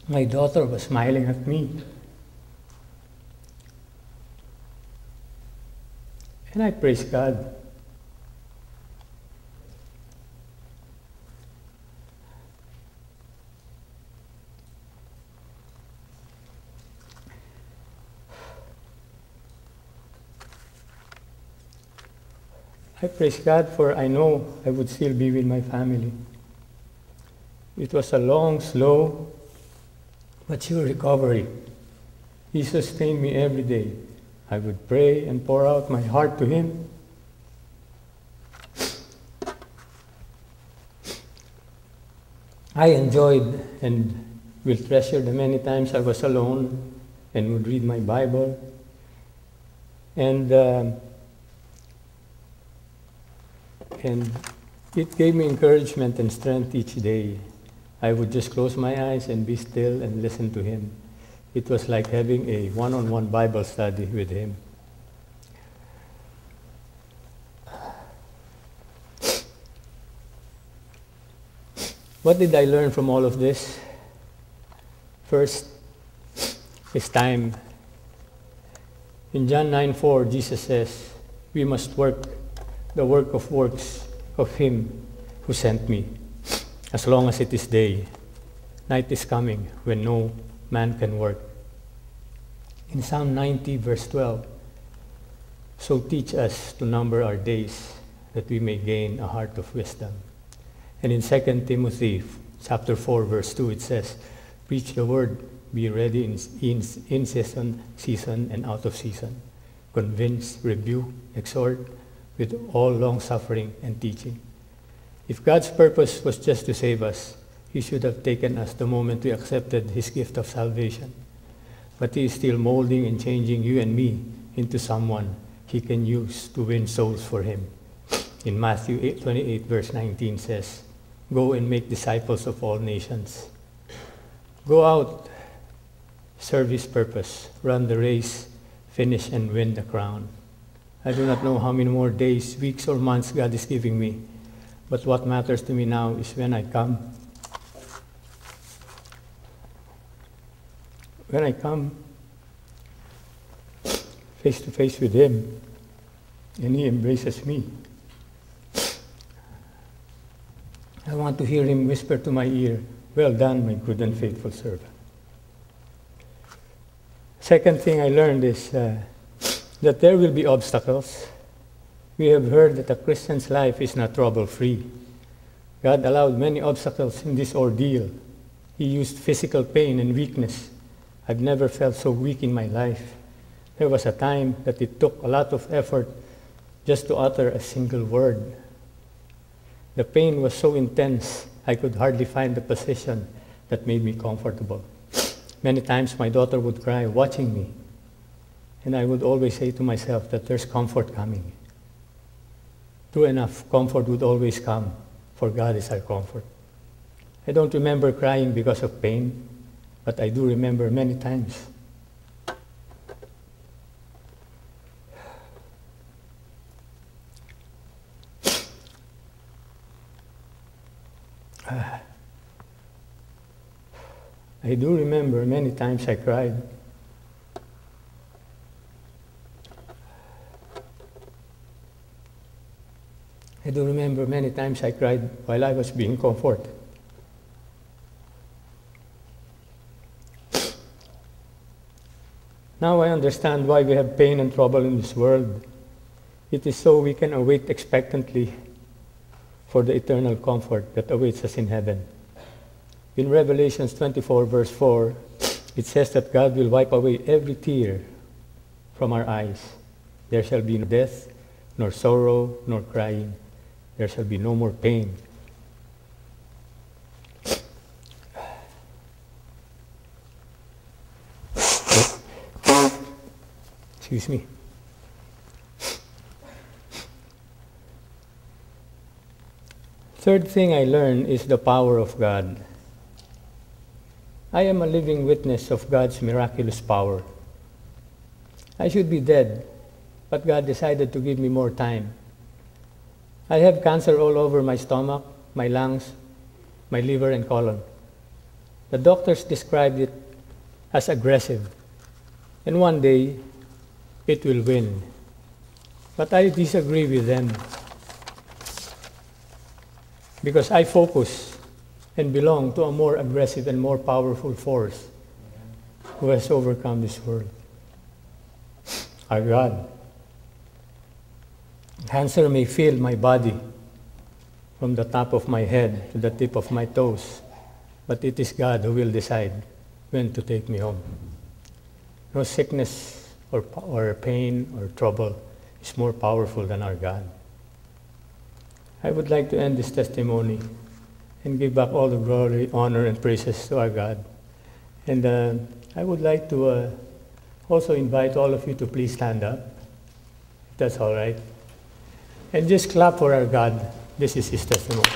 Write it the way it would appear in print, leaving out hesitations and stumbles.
My daughter was smiling at me. And I praise God. I praise God, for I know I would still be with my family. It was a long, slow, but sure recovery. He sustained me every day. I would pray and pour out my heart to Him. I enjoyed and will treasure the many times I was alone and would read my Bible. And it gave me encouragement and strength each day. I would just close my eyes and be still and listen to Him. It was like having a one-on-one Bible study with Him. What did I learn from all of this? First is time. In John 9:4, Jesus says, we must work the work of works of Him who sent me, as long as it is day. Night is coming when no man can work. In Psalm 90, verse 12, so teach us to number our days, that we may gain a heart of wisdom. And in 2 Timothy chapter 4, verse 2, it says, preach the word, be ready in season and out of season. Convince, rebuke, exhort, with all long-suffering and teaching. If God's purpose was just to save us, He should have taken us the moment we accepted His gift of salvation. But He is still molding and changing you and me into someone He can use to win souls for Him. In Matthew 28, verse 19 says, go and make disciples of all nations. Go out, serve His purpose, run the race, finish and win the crown. I do not know how many more days, weeks, or months God is giving me, but what matters to me now is when I come face to face with Him and He embraces me. I want to hear Him whisper to my ear, well done, my good and faithful servant. Second thing I learned is that there will be obstacles. We have heard that a Christian's life is not trouble-free. God allowed many obstacles in this ordeal. He used physical pain and weakness. I've never felt so weak in my life. There was a time that it took a lot of effort just to utter a single word. The pain was so intense, I could hardly find the position that made me comfortable. Many times my daughter would cry watching me, and I would always say to myself that there's comfort coming. True enough, comfort would always come, for God is our comfort. I don't remember crying because of pain, but I do remember many times. I do remember many times I cried. I do remember many times I cried while I was being comforted. Now I understand why we have pain and trouble in this world. It is so we can await expectantly for the eternal comfort that awaits us in heaven. In Revelation 24, verse 4, it says that God will wipe away every tear from our eyes. There shall be no death, nor sorrow, nor crying. There shall be no more pain. Excuse me. Third thing I learned is the power of God. I am a living witness of God's miraculous power. I should be dead, but God decided to give me more time. I have cancer all over my stomach, my lungs, my liver and colon. The doctors described it as aggressive, and one day it will win. But I disagree with them because I focus and belong to a more aggressive and more powerful force who has overcome this world. Our God. Cancer may fill my body from the top of my head to the tip of my toes, but it is God who will decide when to take me home. No sickness or pain or trouble is more powerful than our God. I would like to end this testimony and give back all the glory, honor, and praises to our God. And I would like to also invite all of you to please stand up, if that's all right. And just clap for our God. This is His testimony.